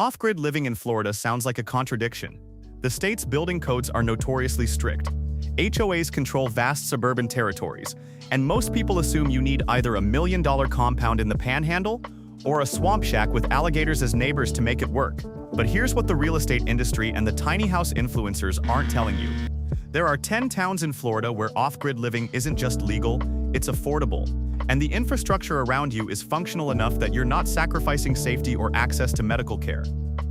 Off-grid living in Florida sounds like a contradiction. The state's building codes are notoriously strict. HOAs control vast suburban territories, and most people assume you need either a $1 million compound in the Panhandle or a swamp shack with alligators as neighbors to make it work. But here's what the real estate industry and the tiny house influencers aren't telling you. There are 10 towns in Florida where off-grid living isn't just legal, it's affordable. And the infrastructure around you is functional enough that you're not sacrificing safety or access to medical care.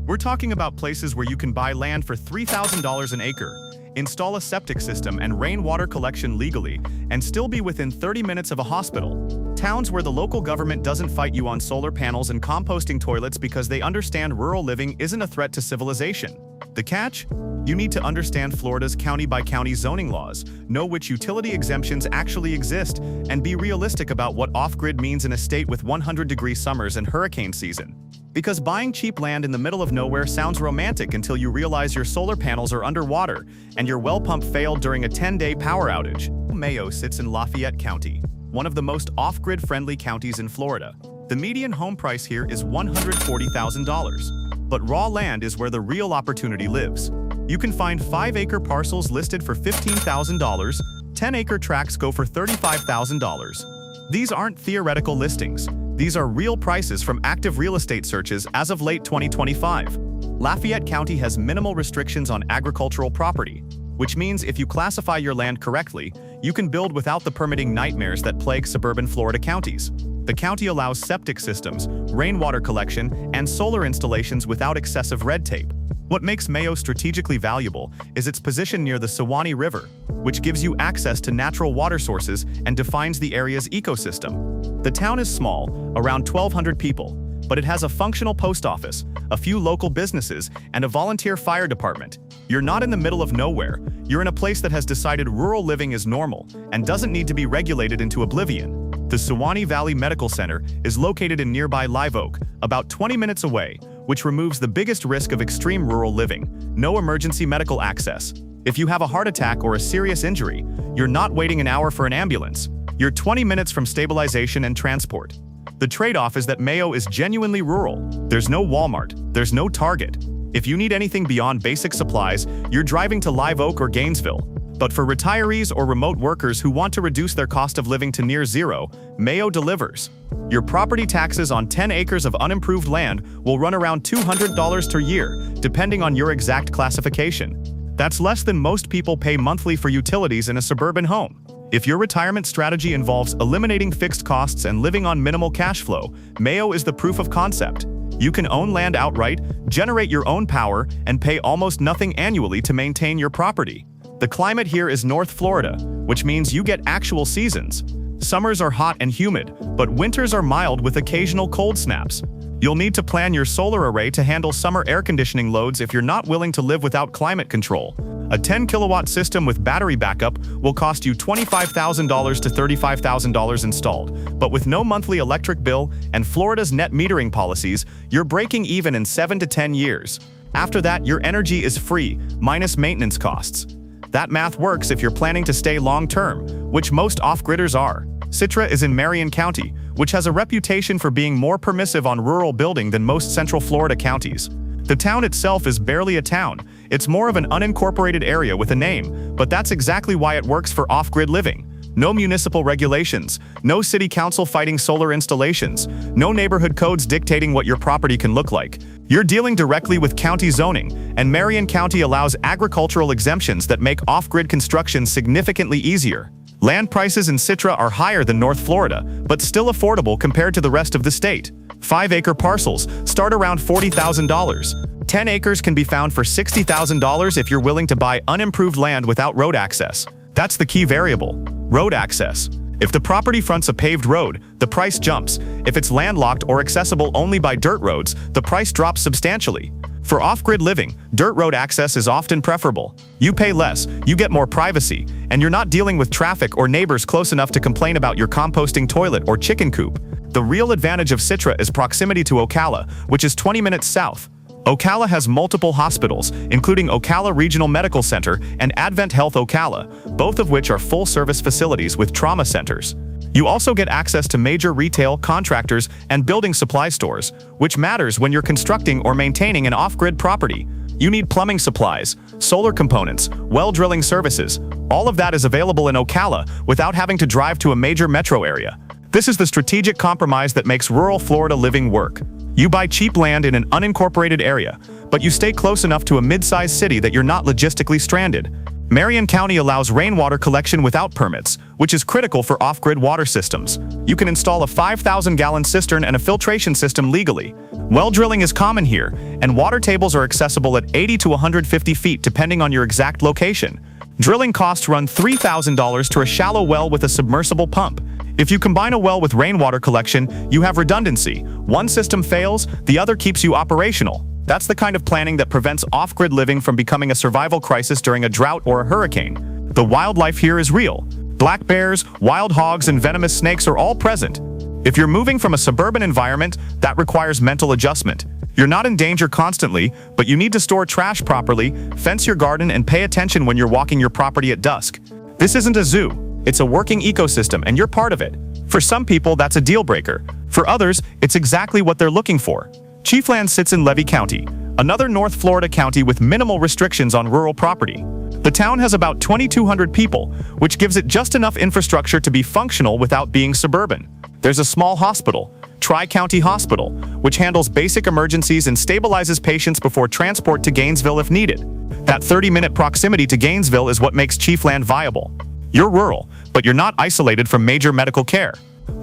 We're talking about places where you can buy land for $3,000 an acre, install a septic system and rainwater collection legally, and still be within 30 minutes of a hospital. Towns where the local government doesn't fight you on solar panels and composting toilets because they understand rural living isn't a threat to civilization. The catch? You need to understand Florida's county-by-county zoning laws, know which utility exemptions actually exist, and be realistic about what off-grid means in a state with 100-degree summers and hurricane season. Because buying cheap land in the middle of nowhere sounds romantic until you realize your solar panels are underwater and your well pump failed during a 10-day power outage. Mayo sits in Lafayette County, one of the most off-grid friendly counties in Florida. The median home price here is $140,000. But raw land is where the real opportunity lives. You can find 5-acre parcels listed for $15,000, 10-acre tracts go for $35,000. These aren't theoretical listings. These are real prices from active real estate searches as of late 2025. Lafayette County has minimal restrictions on agricultural property, which means if you classify your land correctly, you can build without the permitting nightmares that plague suburban Florida counties. The county allows septic systems, rainwater collection, and solar installations without excessive red tape. What makes Mayo strategically valuable is its position near the Suwannee River, which gives you access to natural water sources and defines the area's ecosystem. The town is small, around 1,200 people, but it has a functional post office, a few local businesses, and a volunteer fire department. You're not in the middle of nowhere, you're in a place that has decided rural living is normal and doesn't need to be regulated into oblivion. The Suwannee Valley Medical Center is located in nearby Live Oak, about 20 minutes away, which removes the biggest risk of extreme rural living: no emergency medical access. If you have a heart attack or a serious injury, you're not waiting an hour for an ambulance. You're 20 minutes from stabilization and transport. The trade-off is that Mayo is genuinely rural. There's no Walmart, there's no Target. If you need anything beyond basic supplies, you're driving to Live Oak or Gainesville. But for retirees or remote workers who want to reduce their cost of living to near zero, Mayo delivers. Your property taxes on 10 acres of unimproved land will run around $200 per year, depending on your exact classification. That's less than most people pay monthly for utilities in a suburban home. If your retirement strategy involves eliminating fixed costs and living on minimal cash flow, Mayo is the proof of concept. You can own land outright, generate your own power, and pay almost nothing annually to maintain your property. The climate here is North Florida, which means you get actual seasons. Summers are hot and humid, but winters are mild with occasional cold snaps. You'll need to plan your solar array to handle summer air conditioning loads if you're not willing to live without climate control. A 10-kilowatt system with battery backup will cost you $25,000 to $35,000 installed, but with no monthly electric bill and Florida's net metering policies, you're breaking even in 7 to 10 years. After that, your energy is free, minus maintenance costs. That math works if you're planning to stay long-term, which most off-gridders are. Citra is in Marion County, which has a reputation for being more permissive on rural building than most Central Florida counties. The town itself is barely a town. It's more of an unincorporated area with a name, but that's exactly why it works for off-grid living. No municipal regulations, no city council fighting solar installations, no neighborhood codes dictating what your property can look like. You're dealing directly with county zoning, and Marion County allows agricultural exemptions that make off-grid construction significantly easier. Land prices in Citra are higher than North Florida, but still affordable compared to the rest of the state. 5-acre parcels start around $40,000. 10 acres can be found for $60,000 if you're willing to buy unimproved land without road access. That's the key variable: road access. If the property fronts a paved road, the price jumps. If it's landlocked or accessible only by dirt roads, the price drops substantially. For off-grid living, dirt road access is often preferable. You pay less, you get more privacy, and you're not dealing with traffic or neighbors close enough to complain about your composting toilet or chicken coop. The real advantage of Citra is proximity to Ocala, which is 20 minutes south. Ocala has multiple hospitals, including Ocala Regional Medical Center and Advent Health Ocala, both of which are full-service facilities with trauma centers. You also get access to major retail, contractors, and building supply stores, which matters when you're constructing or maintaining an off-grid property. You need plumbing supplies, solar components, well drilling services. All of that is available in Ocala without having to drive to a major metro area. This is the strategic compromise that makes rural Florida living work. You buy cheap land in an unincorporated area, but you stay close enough to a mid-sized city that you're not logistically stranded. Marion County allows rainwater collection without permits, which is critical for off-grid water systems. You can install a 5,000-gallon cistern and a filtration system legally. Well drilling is common here, and water tables are accessible at 80 to 150 feet depending on your exact location. Drilling costs run $3,000 to a shallow well with a submersible pump. If you combine a well with rainwater collection, you have redundancy. One system fails, the other keeps you operational. That's the kind of planning that prevents off-grid living from becoming a survival crisis during a drought or a hurricane. The wildlife here is real. Black bears, wild hogs, and venomous snakes are all present. If you're moving from a suburban environment, that requires mental adjustment. You're not in danger constantly, but you need to store trash properly, fence your garden, and pay attention when you're walking your property at dusk. This isn't a zoo. It's a working ecosystem, and you're part of it. For some people, that's a deal breaker. For others, it's exactly what they're looking for. Chiefland sits in Levy County, another North Florida county with minimal restrictions on rural property. The town has about 2,200 people, which gives it just enough infrastructure to be functional without being suburban. There's a small hospital, Tri-County Hospital, which handles basic emergencies and stabilizes patients before transport to Gainesville if needed. That 30-minute proximity to Gainesville is what makes Chiefland viable. You're rural, but you're not isolated from major medical care.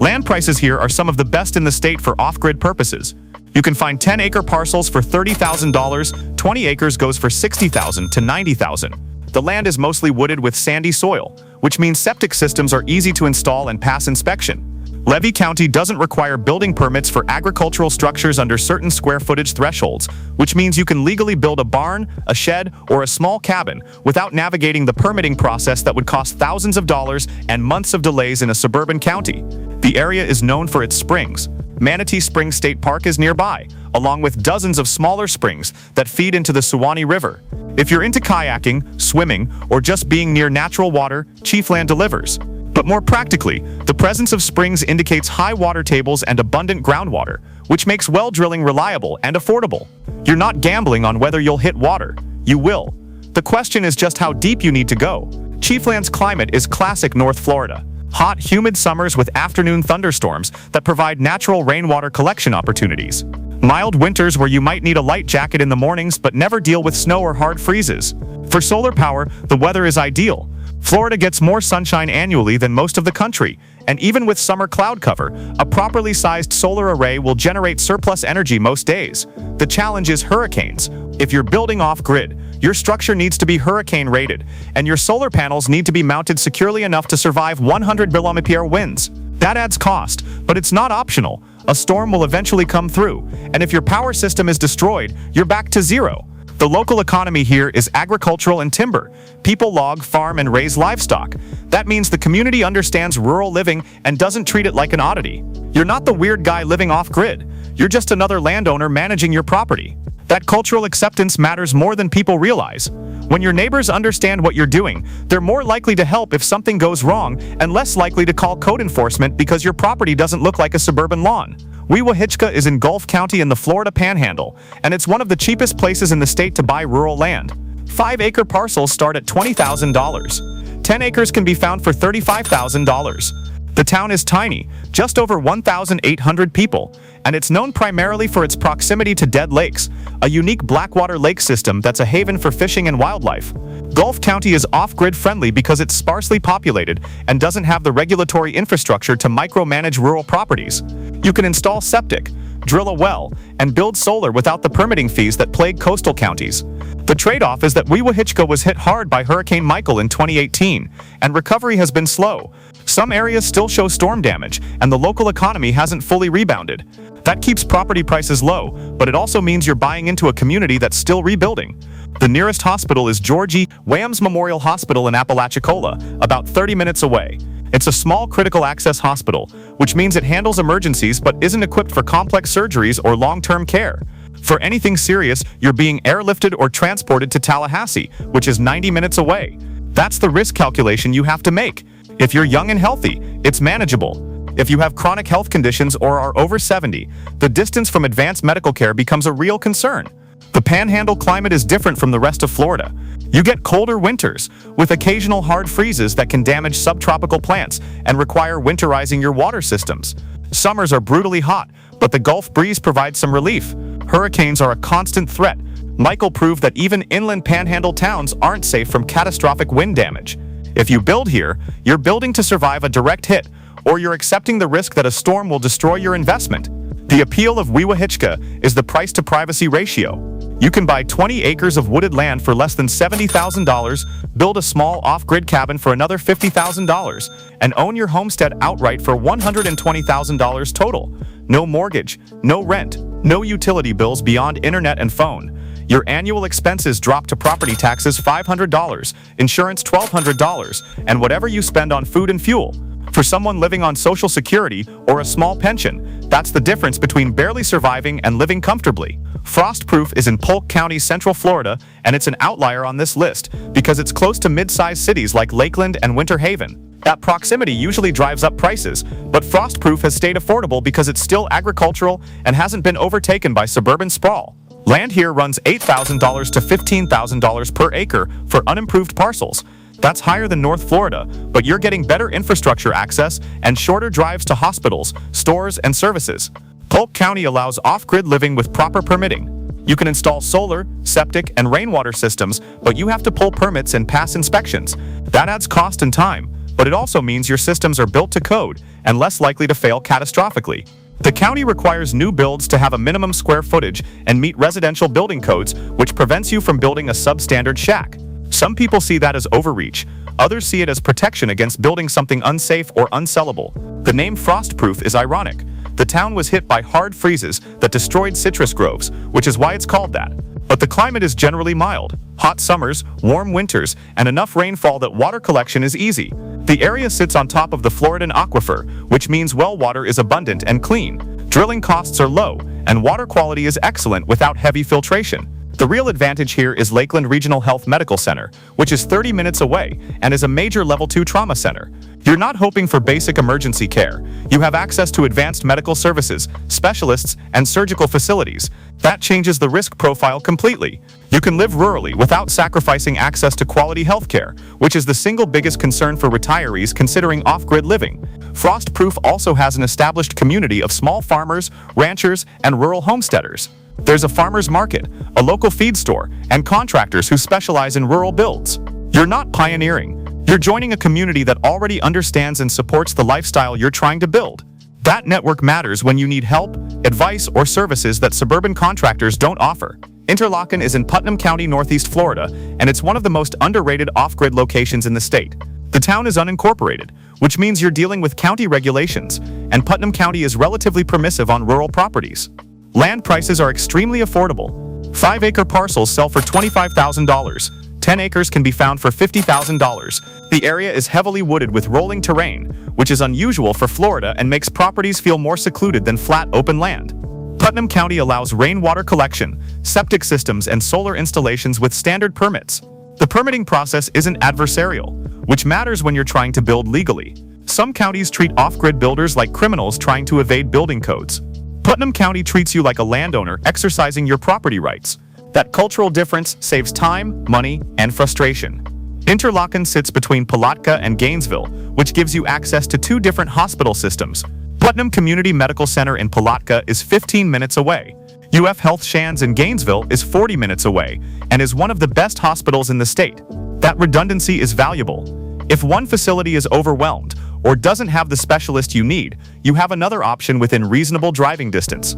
Land prices here are some of the best in the state for off-grid purposes. You can find 10-acre parcels for $30,000, 20 acres goes for $60,000 to $90,000. The land is mostly wooded with sandy soil, which means septic systems are easy to install and pass inspection. Levy County doesn't require building permits for agricultural structures under certain square footage thresholds, which means you can legally build a barn, a shed, or a small cabin without navigating the permitting process that would cost thousands of dollars and months of delays in a suburban county. The area is known for its springs. Manatee Springs State Park is nearby, along with dozens of smaller springs that feed into the Suwannee River. If you're into kayaking, swimming, or just being near natural water, Chiefland delivers. But more practically, the presence of springs indicates high water tables and abundant groundwater, which makes well drilling reliable and affordable. You're not gambling on whether you'll hit water. You will. The question is just how deep you need to go. Chiefland's climate is classic North Florida. Hot, humid summers with afternoon thunderstorms that provide natural rainwater collection opportunities. Mild winters where you might need a light jacket in the mornings but never deal with snow or hard freezes. For solar power, the weather is ideal. Florida gets more sunshine annually than most of the country, and even with summer cloud cover, a properly sized solar array will generate surplus energy most days. The challenge is hurricanes. If you're building off-grid, your structure needs to be hurricane rated, and your solar panels need to be mounted securely enough to survive 100 km/h winds. That adds cost, but it's not optional. A storm will eventually come through, and if your power system is destroyed, you're back to zero. The local economy here is agricultural and timber. People log, farm, and raise livestock. That means the community understands rural living and doesn't treat it like an oddity. You're not the weird guy living off-grid. You're just another landowner managing your property. That cultural acceptance matters more than people realize. When your neighbors understand what you're doing, they're more likely to help if something goes wrong and less likely to call code enforcement because your property doesn't look like a suburban lawn. Weehawken is in Gulf County in the Florida Panhandle, and it's one of the cheapest places in the state to buy rural land. 5-acre parcels start at $20,000. 10 acres can be found for $35,000. The town is tiny, just over 1,800 people, and it's known primarily for its proximity to Dead Lakes, a unique blackwater lake system that's a haven for fishing and wildlife. Gulf County is off-grid friendly because it's sparsely populated and doesn't have the regulatory infrastructure to micromanage rural properties. You can install septic, drill a well, and build solar without the permitting fees that plague coastal counties. The trade-off is that Weehawken was hit hard by Hurricane Michael in 2018, and recovery has been slow. Some areas still show storm damage, and the local economy hasn't fully rebounded. That keeps property prices low, but it also means you're buying into a community that's still rebuilding. The nearest hospital is George E. Williams Memorial Hospital in Apalachicola, about 30 minutes away. It's a small critical access hospital, which means it handles emergencies but isn't equipped for complex surgeries or long-term care. For anything serious, you're being airlifted or transported to Tallahassee, which is 90 minutes away. That's the risk calculation you have to make. If you're young and healthy, it's manageable. If you have chronic health conditions or are over 70, the distance from advanced medical care becomes a real concern. The Panhandle climate is different from the rest of Florida. You get colder winters, with occasional hard freezes that can damage subtropical plants and require winterizing your water systems. Summers are brutally hot, but the Gulf breeze provides some relief. Hurricanes are a constant threat. Michael proved that even inland Panhandle towns aren't safe from catastrophic wind damage. If you build here, you're building to survive a direct hit, or you're accepting the risk that a storm will destroy your investment. The appeal of Weewahichka is the price-to-privacy ratio. You can buy 20 acres of wooded land for less than $70,000, build a small off-grid cabin for another $50,000, and own your homestead outright for $120,000 total. No mortgage, no rent, no utility bills beyond internet and phone. Your annual expenses drop to property taxes $500, insurance $1,200, and whatever you spend on food and fuel. For someone living on Social Security or a small pension, that's the difference between barely surviving and living comfortably. Frostproof is in Polk County, Central Florida, and it's an outlier on this list because it's close to mid-sized cities like Lakeland and Winter Haven. That proximity usually drives up prices, but Frostproof has stayed affordable because it's still agricultural and hasn't been overtaken by suburban sprawl. Land here runs $8,000 to $15,000 per acre for unimproved parcels. That's higher than North Florida, but you're getting better infrastructure access and shorter drives to hospitals, stores, and services. Polk County allows off-grid living with proper permitting. You can install solar, septic, and rainwater systems, but you have to pull permits and pass inspections. That adds cost and time, but it also means your systems are built to code and less likely to fail catastrophically. The county requires new builds to have a minimum square footage and meet residential building codes, which prevents you from building a substandard shack. Some people see that as overreach. Others see it as protection against building something unsafe or unsellable. The name Frostproof is ironic. The town was hit by hard freezes that destroyed citrus groves, which is why it's called that. But the climate is generally mild. Hot summers, warm winters, and enough rainfall that water collection is easy. The area sits on top of the Floridan aquifer, which means well water is abundant and clean. Drilling costs are low, and water quality is excellent without heavy filtration. The real advantage here is Lakeland Regional Health Medical Center, which is 30 minutes away and is a major Level 2 trauma center. You're not hoping for basic emergency care. You have access to advanced medical services, specialists, and surgical facilities. That changes the risk profile completely. You can live rurally without sacrificing access to quality health care, which is the single biggest concern for retirees considering off-grid living. Frostproof also has an established community of small farmers, ranchers, and rural homesteaders. There's a farmer's market, a local feed store, and contractors who specialize in rural builds. You're not pioneering. You're joining a community that already understands and supports the lifestyle you're trying to build. That network matters when you need help, advice, or services that suburban contractors don't offer. Interlochen is in Putnam County, Northeast Florida, and it's one of the most underrated off-grid locations in the state. The town is unincorporated, which means you're dealing with county regulations, and Putnam County is relatively permissive on rural properties. Land prices are extremely affordable. 5-acre parcels sell for $25,000. 10 acres can be found for $50,000. The area is heavily wooded with rolling terrain, which is unusual for Florida and makes properties feel more secluded than flat open land. Putnam County allows rainwater collection, septic systems, and solar installations with standard permits. The permitting process isn't adversarial, which matters when you're trying to build legally. Some counties treat off-grid builders like criminals trying to evade building codes. Putnam County treats you like a landowner exercising your property rights. That cultural difference saves time, money, and frustration. Interlochen sits between Palatka and Gainesville, which gives you access to 2 different hospital systems. Putnam Community Medical Center in Palatka is 15 minutes away. UF Health Shands in Gainesville is 40 minutes away and is one of the best hospitals in the state. That redundancy is valuable. If one facility is overwhelmed or doesn't have the specialist you need, you have another option within reasonable driving distance.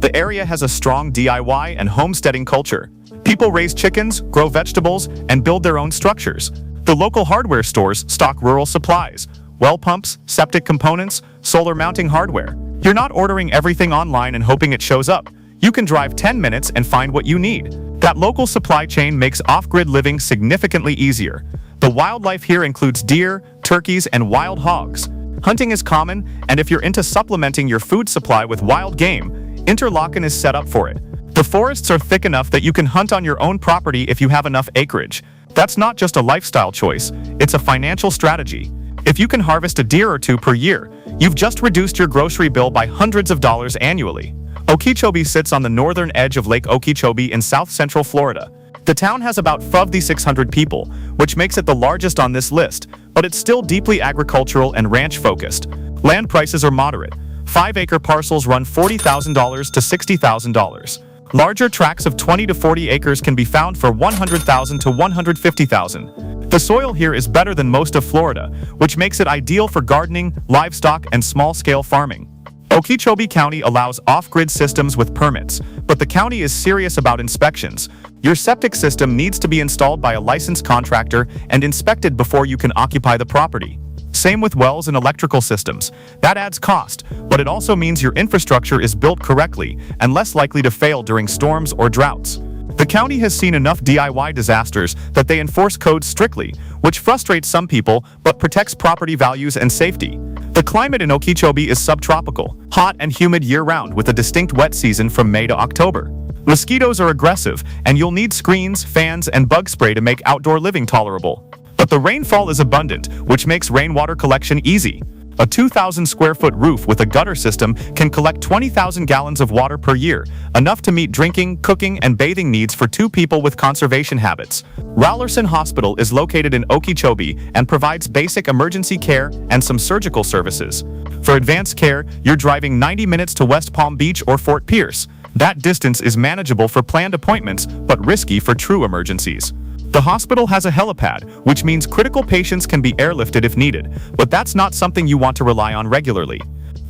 The area has a strong DIY and homesteading culture. People raise chickens, grow vegetables, and build their own structures. The local hardware stores stock rural supplies, well pumps, septic components, solar mounting hardware. You're not ordering everything online and hoping it shows up. You can drive 10 minutes and find what you need. That local supply chain makes off-grid living significantly easier. The wildlife here includes deer, turkeys, and wild hogs. Hunting is common, and if you're into supplementing your food supply with wild game, Interlochen is set up for it. The forests are thick enough that you can hunt on your own property if you have enough acreage. That's not just a lifestyle choice, it's a financial strategy. If you can harvest a deer or two per year, you've just reduced your grocery bill by hundreds of dollars annually. Okeechobee sits on the northern edge of Lake Okeechobee in south-central Florida. The town has about 5,600 people, which makes it the largest on this list, but it's still deeply agricultural and ranch-focused. Land prices are moderate. 5-acre parcels run $40,000 to $60,000. Larger tracts of 20 to 40 acres can be found for $100,000 to $150,000. The soil here is better than most of Florida, which makes it ideal for gardening, livestock, and small-scale farming. Okeechobee County allows off-grid systems with permits, but the county is serious about inspections. Your septic system needs to be installed by a licensed contractor and inspected before you can occupy the property. Same with wells and electrical systems. That adds cost, but it also means your infrastructure is built correctly and less likely to fail during storms or droughts. The county has seen enough DIY disasters that they enforce codes strictly, which frustrates some people but protects property values and safety. The climate in Okeechobee is subtropical, hot and humid year-round with a distinct wet season from May to October. Mosquitoes are aggressive, and you'll need screens, fans, and bug spray to make outdoor living tolerable. But the rainfall is abundant, which makes rainwater collection easy. A 2,000-square-foot roof with a gutter system can collect 20,000 gallons of water per year, enough to meet drinking, cooking, and bathing needs for 2 people with conservation habits. Rowlerson Hospital is located in Okeechobee and provides basic emergency care and some surgical services. For advanced care, you're driving 90 minutes to West Palm Beach or Fort Pierce. That distance is manageable for planned appointments, but risky for true emergencies. The hospital has a helipad, which means critical patients can be airlifted if needed, but that's not something you want to rely on regularly.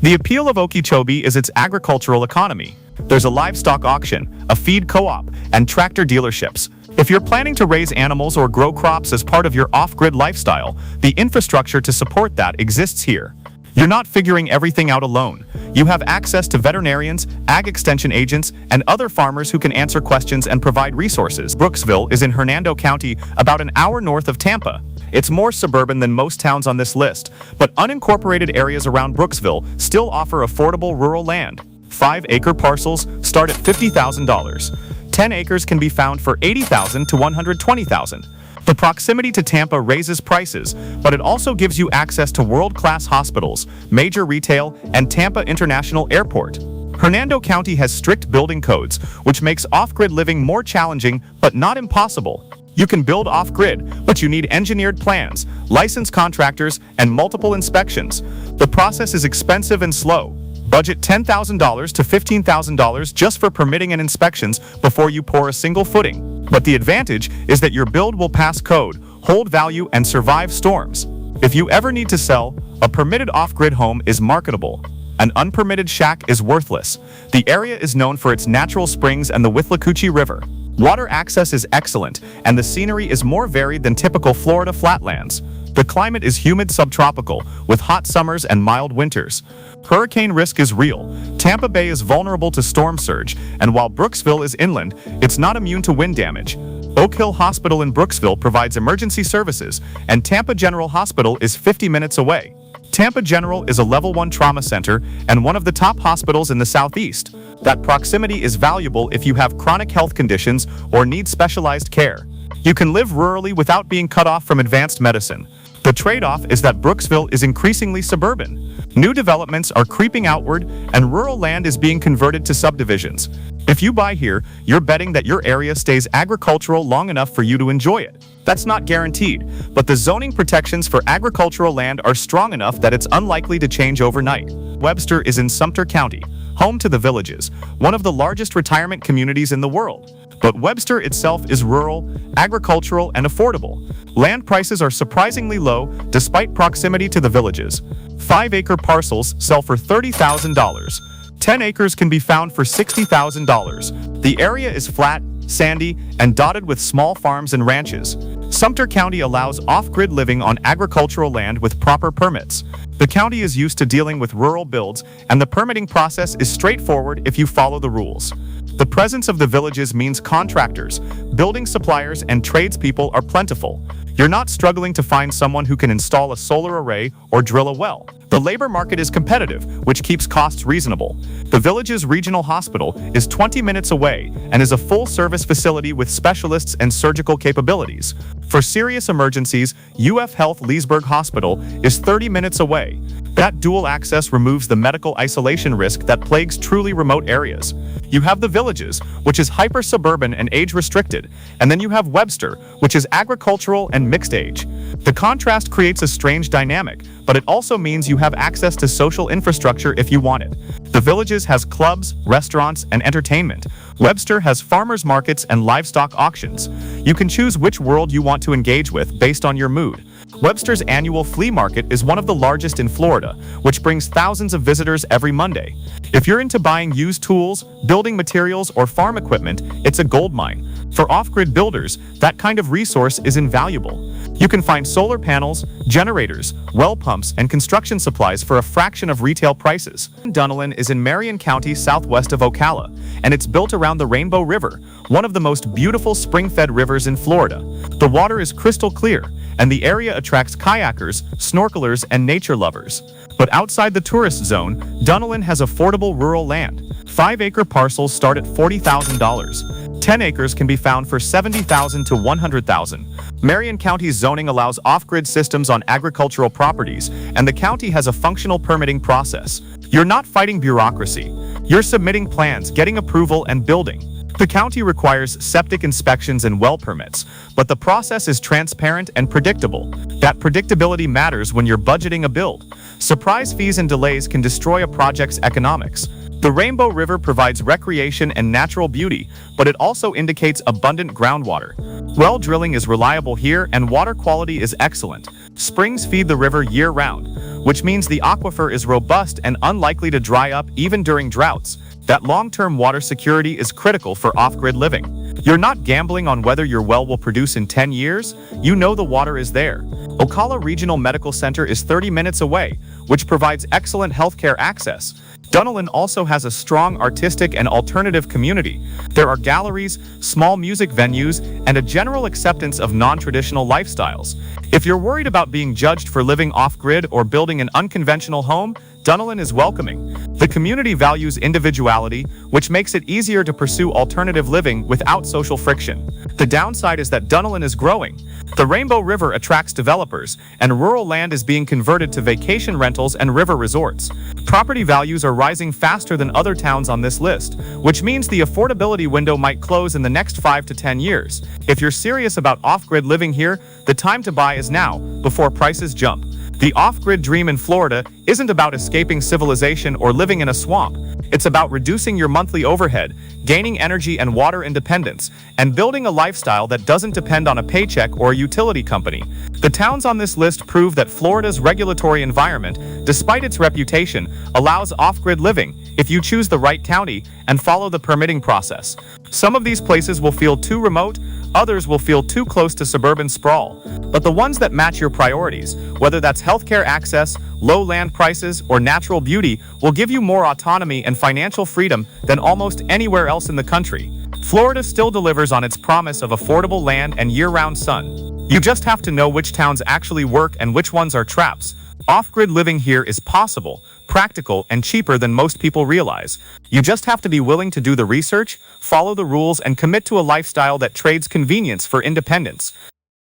The appeal of Okeechobee is its agricultural economy. There's a livestock auction, a feed co-op, and tractor dealerships. If you're planning to raise animals or grow crops as part of your off-grid lifestyle, the infrastructure to support that exists here. You're not figuring everything out alone. You have access to veterinarians, ag extension agents, and other farmers who can answer questions and provide resources. Brooksville is in Hernando County, about an hour north of Tampa. It's more suburban than most towns on this list, but unincorporated areas around Brooksville still offer affordable rural land. 5-acre parcels start at $50,000. 10 acres can be found for $80,000 to $120,000. The proximity to Tampa raises prices, but it also gives you access to world-class hospitals, major retail, and Tampa International Airport. Hernando County has strict building codes, which makes off-grid living more challenging but not impossible. You can build off-grid, but you need engineered plans, licensed contractors, and multiple inspections. The process is expensive and slow. Budget $10,000 to $15,000 just for permitting and inspections before you pour a single footing. But the advantage is that your build will pass code, hold value, and survive storms. If you ever need to sell, a permitted off-grid home is marketable. An unpermitted shack is worthless. The area is known for its natural springs and the Withlacoochee River. Water access is excellent, and the scenery is more varied than typical Florida flatlands. The climate is humid subtropical, with hot summers and mild winters. Hurricane risk is real. Tampa Bay is vulnerable to storm surge, and while Brooksville is inland, it's not immune to wind damage. Oak Hill Hospital in Brooksville provides emergency services, and Tampa General Hospital is 50 minutes away. Tampa General is a Level 1 trauma center and one of the top hospitals in the Southeast. That proximity is valuable if you have chronic health conditions or need specialized care. You can live rurally without being cut off from advanced medicine. The trade-off is that Brooksville is increasingly suburban. New developments are creeping outward, and rural land is being converted to subdivisions. If you buy here, you're betting that your area stays agricultural long enough for you to enjoy it. That's not guaranteed, but the zoning protections for agricultural land are strong enough that it's unlikely to change overnight. Webster is in Sumter County, home to the Villages, one of the largest retirement communities in the world. But Webster itself is rural, agricultural, and affordable. Land prices are surprisingly low despite proximity to the Villages. 5-acre parcels sell for $30,000. 10 acres can be found for $60,000. The area is flat, sandy, and dotted with small farms and ranches. Sumter County allows off-grid living on agricultural land with proper permits. The county is used to dealing with rural builds, and the permitting process is straightforward if you follow the rules. The presence of the Villages means contractors, building suppliers, and tradespeople are plentiful. You're not struggling to find someone who can install a solar array or drill a well. The labor market is competitive, which keeps costs reasonable. The village's regional hospital is 20 minutes away and is a full-service facility with specialists and surgical capabilities. For serious emergencies, UF Health Leesburg Hospital is 30 minutes away. That dual access removes the medical isolation risk that plagues truly remote areas. You have the villages, which is hyper-suburban and age-restricted, and then you have Webster, which is agricultural and mixed age. The contrast creates a strange dynamic, but it also means you have access to social infrastructure if you want it. The villages has clubs, restaurants, and entertainment. Webster has farmers markets and livestock auctions. You can choose which world you want to engage with based on your mood. Webster's annual flea market is one of the largest in Florida, which brings thousands of visitors every Monday. If you're into buying used tools, building materials, or farm equipment, it's a goldmine. For off-grid builders, that kind of resource is invaluable. You can find solar panels, generators, well pumps, and construction supplies for a fraction of retail prices. Dunallen is in Marion County southwest of Ocala, and it's built around the Rainbow River, one of the most beautiful spring-fed rivers in Florida. The water is crystal clear, and the area attracts kayakers, snorkelers, and nature lovers. But outside the tourist zone, Dunallen has affordable rural land. 5-acre parcels start at $40,000. 10 acres can be found for $70,000 to $100,000. Marion County's zoning allows off-grid systems on agricultural properties, and the county has a functional permitting process. You're not fighting bureaucracy. You're submitting plans, getting approval, and building. The county requires septic inspections and well permits, but the process is transparent and predictable. That predictability matters when you're budgeting a build. Surprise fees and delays can destroy a project's economics. The Rainbow River provides recreation and natural beauty, but it also indicates abundant groundwater. Well drilling is reliable here and water quality is excellent. Springs feed the river year-round, which means the aquifer is robust and unlikely to dry up even during droughts. That long-term water security is critical for off-grid living. You're not gambling on whether your well will produce in 10 years. You know the water is there. Ocala Regional Medical Center is 30 minutes away, which provides excellent healthcare access. Dunallen also has a strong artistic and alternative community. There are galleries, small music venues, and a general acceptance of non-traditional lifestyles. If you're worried about being judged for living off-grid or building an unconventional home, Dunallen is welcoming. The community values individuality, which makes it easier to pursue alternative living without social friction. The downside is that Dunallen is growing. The Rainbow River attracts developers, and rural land is being converted to vacation rentals and river resorts. Property values are rising faster than other towns on this list, which means the affordability window might close in the next 5 to 10 years. If you're serious about off-grid living here, the time to buy is now, before prices jump. The off-grid dream in Florida isn't about escaping civilization or living in a swamp. It's about reducing your monthly overhead, gaining energy and water independence, and building a lifestyle that doesn't depend on a paycheck or a utility company. The towns on this list prove that Florida's regulatory environment, despite its reputation, allows off-grid living if you choose the right county and follow the permitting process. Some of these places will feel too remote, others will feel too close to suburban sprawl. But the ones that match your priorities, whether that's healthcare access, low land prices, or natural beauty, will give you more autonomy and financial freedom than almost anywhere else in the country. Florida still delivers on its promise of affordable land and year-round sun. You just have to know which towns actually work and which ones are traps. Off-grid living here is possible, practical, and cheaper than most people realize. You just have to be willing to do the research, follow the rules, and commit to a lifestyle that trades convenience for independence.